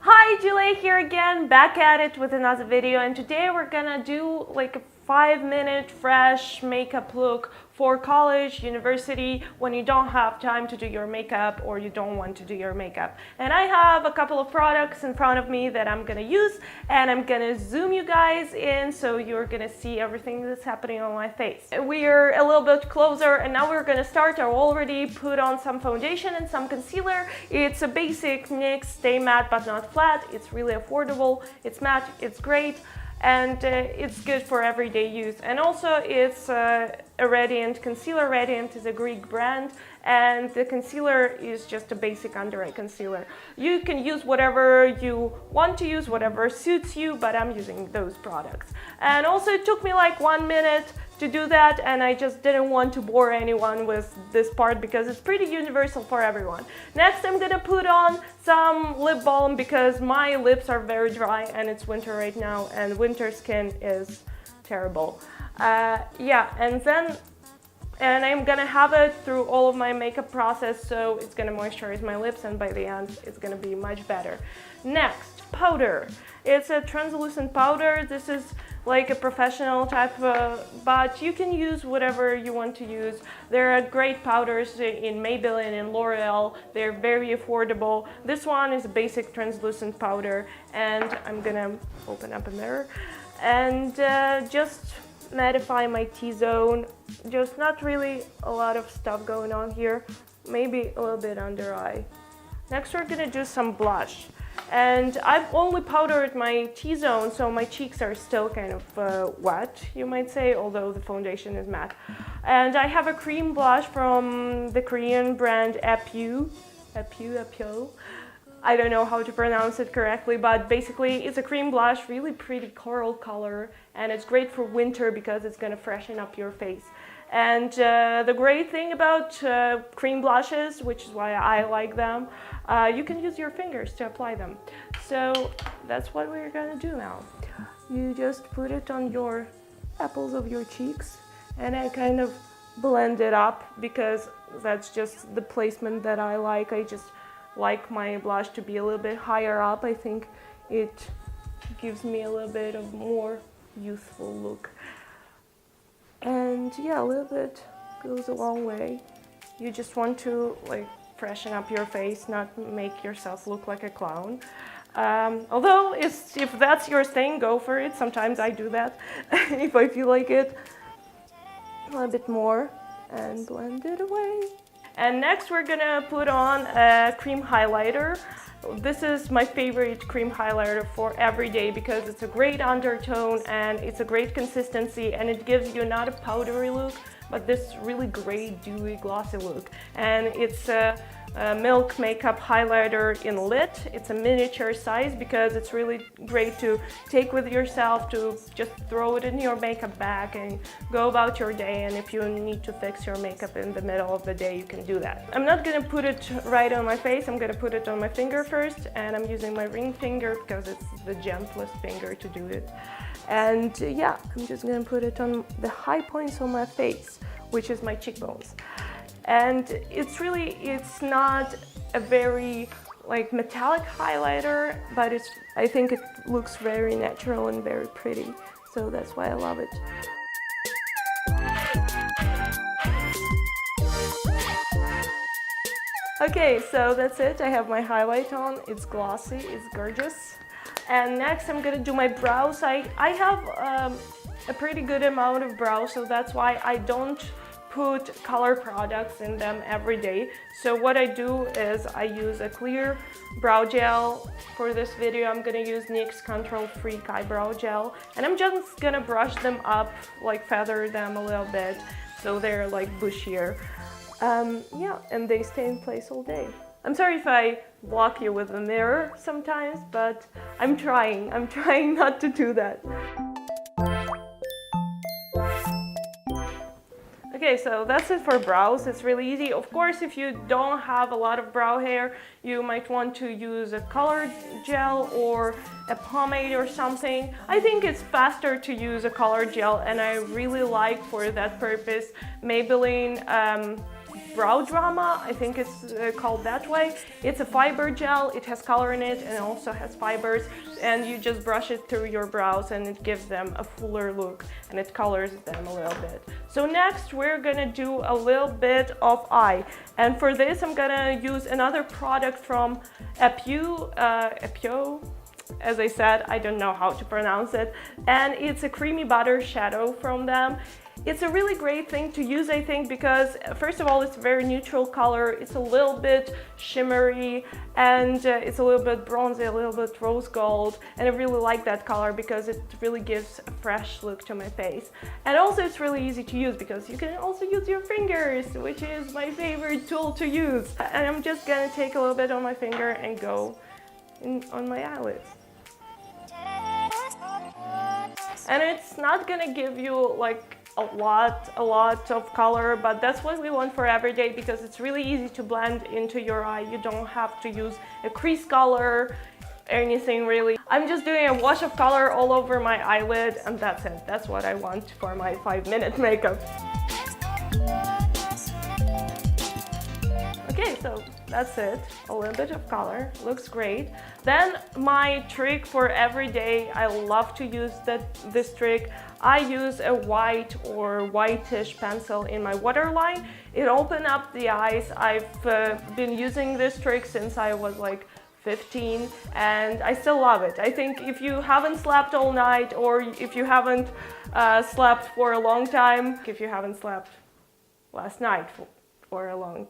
Hi, Julie here again, back at it with another video, and today we're gonna do like a 5-minute fresh makeup look for college, university, when you don't have time to do your makeup or you don't want to do your makeup. And I have a couple of products in front of me that I'm gonna use, and I'm gonna zoom you guys in so you're gonna see everything that's happening on my face. We're a little bit closer, and now we're gonna start. I already put on some foundation and some concealer. It's a basic NYX Stay Matte But Not Flat. It's really affordable, it's matte, it's great, and it's good for everyday use. And also it's a Radiant concealer. Radiant is a Greek brand, and the concealer is just a basic under eye concealer. You can use whatever you want to use, whatever suits you, but I'm using those products. And also it took me like 1 minute to do that, and I just didn't want to bore anyone with this part because it's pretty universal for everyone. Next, I'm gonna put on some lip balm because my lips are very dry and it's winter right now, and winter skin is terrible. And I'm gonna have it through all of my makeup process, so it's gonna moisturize my lips, and by the end it's gonna be much better. Next, powder. It's a translucent powder. This is like a professional type, but you can use whatever you want to use. There are great powders in Maybelline and L'Oreal. They're very affordable. This one is a basic translucent powder, and I'm gonna open up a mirror and just mattify my T-zone. Just not really a lot of stuff going on here, maybe a little bit under eye. Next, we're gonna do some blush. And I've only powdered my T-zone, so my cheeks are still kind of wet, you might say, although the foundation is matte. And I have a cream blush from the Korean brand Apyu. I don't know how to pronounce it correctly, but basically it's a cream blush, really pretty coral color, and it's great for winter because it's gonna freshen up your face. And the great thing about cream blushes, which is why I like them, you can use your fingers to apply them. So that's what we're gonna do now. You just put it on your apples of your cheeks, and I kind of blend it up because that's just the placement that I like. I just like my blush to be a little bit higher up. I think it gives me a little bit of more youthful look. And yeah, a little bit goes a long way. You just want to like freshen up your face, not make yourself look like a clown. Although if that's your thing, go for it. Sometimes I do that if I feel like it. A little bit more and blend it away. And next we're gonna put on a cream highlighter. This is my favorite cream highlighter for every day because it's a great undertone and it's a great consistency, and it gives you not a powdery look, but this really great dewy glossy look. And it's a Milk Makeup highlighter in Lit. It's a miniature size because it's really great to take with yourself, to just throw it in your makeup bag and go about your day. And if you need to fix your makeup in the middle of the day, you can do that. I'm not gonna put it right on my face. I'm gonna put it on my finger first, and I'm using my ring finger because it's the gentlest finger to do it. And yeah, I'm just gonna put it on the high points on my face, which is my cheekbones. And it's not a very like metallic highlighter, but I think it looks very natural and very pretty, so that's why I love it. Okay, so that's it. I have my highlight on. It's glossy, it's gorgeous. And next I'm gonna do my brows. I have a pretty good amount of brows, so that's why I don't put color products in them every day. So what I do is I use a clear brow gel. For this video I'm gonna use NYX Control Freak Eyebrow Gel, and I'm just gonna brush them up, like feather them a little bit so they're like bushier. Yeah, and they stay in place all day. I'm sorry if I block you with a mirror sometimes, but I'm trying not to do that. Okay, so that's it for brows. It's really easy. Of course, if you don't have a lot of brow hair, you might want to use a colored gel or a pomade or something. I think it's faster to use a colored gel, and I really like for that purpose Maybelline Brow Drama, I think it's called that way. It's a fiber gel, it has color in it and also has fibers, and you just brush it through your brows and it gives them a fuller look and it colors them a little bit. So next we're gonna do a little bit of eye, and for this I'm gonna use another product from Epio, as I said, I don't know how to pronounce it, and it's a creamy butter shadow from them. It's a really great thing to use, I think, because first of all, it's a very neutral color, it's a little bit shimmery, and it's a little bit bronzy, a little bit rose gold, and I really like that color because it really gives a fresh look to my face. And also it's really easy to use because you can also use your fingers, which is my favorite tool to use. And I'm just gonna take a little bit on my finger and go on my eyelids. And it's not gonna give you like a lot of color, but that's what we want for every day because it's really easy to blend into your eye. You don't have to use a crease color, anything really. I'm just doing a wash of color all over my eyelid and that's it. That's what I want for my 5-minute makeup. Okay, so that's it. A little bit of color, looks great. Then my trick for every day, I love to use this trick. I use a white or whitish pencil in my waterline. It opens up the eyes. I've been using this trick since I was like 15 and I still love it. I think if you haven't slept all night or if you haven't slept for a long time, if you haven't slept last night for a long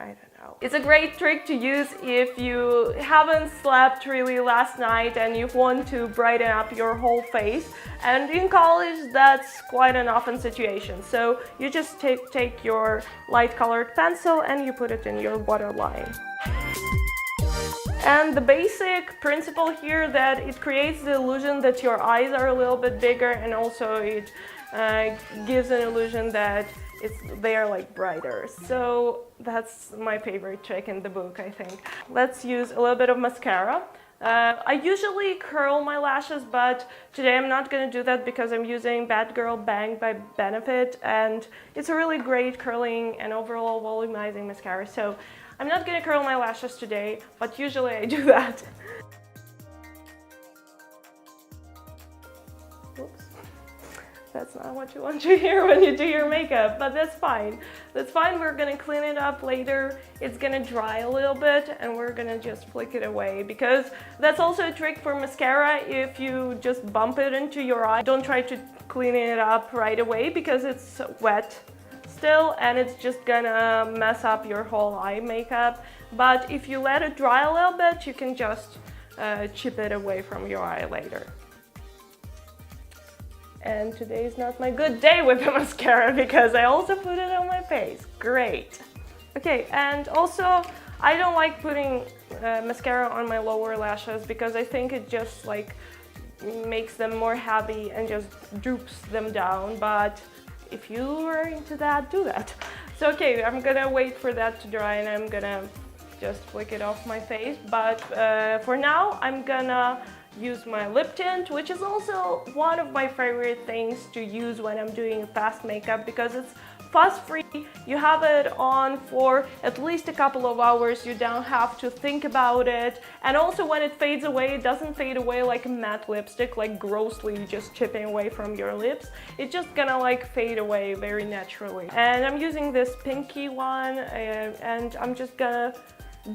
I don't know. It's a great trick to use if you haven't slept really last night and you want to brighten up your whole face. And in college, that's quite an often situation. So you just take your light colored pencil and you put it in your waterline. And the basic principle here that it creates the illusion that your eyes are a little bit bigger, and also it gives an illusion that they are like brighter. So that's my favorite trick in the book, I think. Let's use a little bit of mascara. I usually curl my lashes, but today I'm not going to do that because I'm using Bad Girl Bang by Benefit, and it's a really great curling and overall volumizing mascara. So I'm not going to curl my lashes today, but usually I do that. Oops. That's not what you want to hear when you do your makeup, but that's fine. That's fine, we're gonna clean it up later. It's gonna dry a little bit and we're gonna just flick it away, because that's also a trick for mascara. If you just bump it into your eye, don't try to clean it up right away because it's wet still and it's just gonna mess up your whole eye makeup. But if you let it dry a little bit, you can just chip it away from your eye later. And today is not my good day with the mascara because I also put it on my face. Great. Okay, and also I don't like putting mascara on my lower lashes because I think it just like makes them more heavy and just droops them down. But if you are into that, do that. So okay, I'm gonna wait for that to dry and I'm gonna just flick it off my face. But for now, I'm gonna use my lip tint, which is also one of my favorite things to use when I'm doing fast makeup because it's fuss-free. You have it on for at least a couple of hours. You don't have to think about it. And also when it fades away, it doesn't fade away like a matte lipstick, like grossly just chipping away from your lips. It's just gonna like fade away very naturally. And I'm using this pinky one and I'm just gonna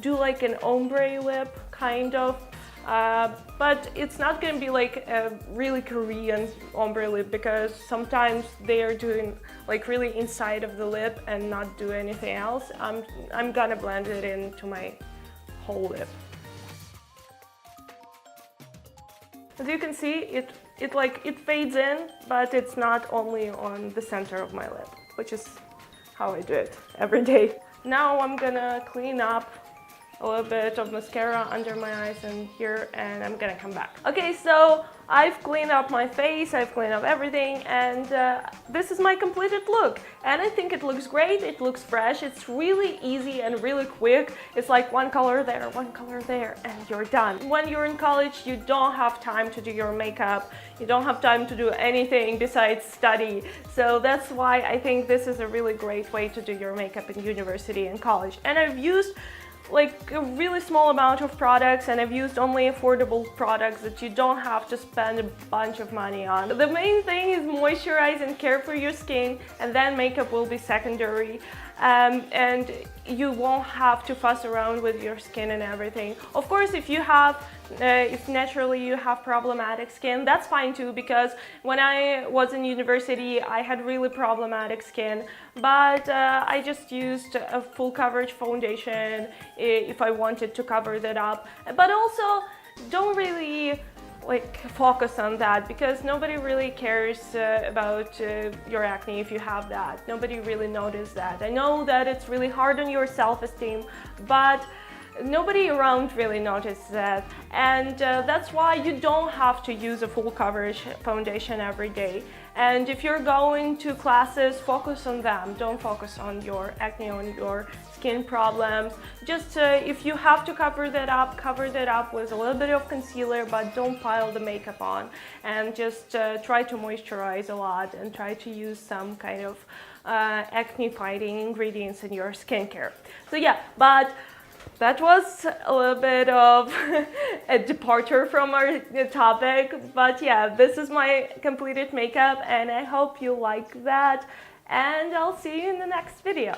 do like an ombre lip kind of. But it's not going to be like a really Korean ombre lip because sometimes they are doing like really inside of the lip and not do anything else. I'm gonna blend it into my whole lip. As you can see, it fades in, but it's not only on the center of my lip, which is how I do it every day. Now I'm gonna clean up a little bit of mascara under my eyes and here, and I'm gonna come back. Okay, so I've cleaned up my face, I've cleaned up everything, and this is my completed look. And I think it looks great, it looks fresh, it's really easy and really quick. It's like one color there, and you're done. When you're in college, you don't have time to do your makeup, you don't have time to do anything besides study. So that's why I think this is a really great way to do your makeup in university and college. And I've used like a really small amount of products, and I've used only affordable products that you don't have to spend a bunch of money on. The main thing is moisturize and care for your skin, and then makeup will be secondary. And you won't have to fuss around with your skin and everything. Of course, if naturally you have problematic skin, that's fine too, because when I was in university, I had really problematic skin, but I just used a full coverage foundation if I wanted to cover that up. But also, don't really focus on that, because nobody really cares about your acne if you have that. Nobody really noticed that. I know that it's really hard on your self-esteem, but nobody around really noticed that. And that's why you don't have to use a full coverage foundation every day. And if you're going to classes, focus on them. Don't focus on your acne, on your skin problems. Just if you have to cover that up with a little bit of concealer, but don't pile the makeup on. And just try to moisturize a lot and try to use some kind of acne fighting ingredients in your skincare. So yeah, but that was a little bit of a departure from our topic, but yeah, this is my completed makeup, and I hope you like that, and I'll see you in the next video.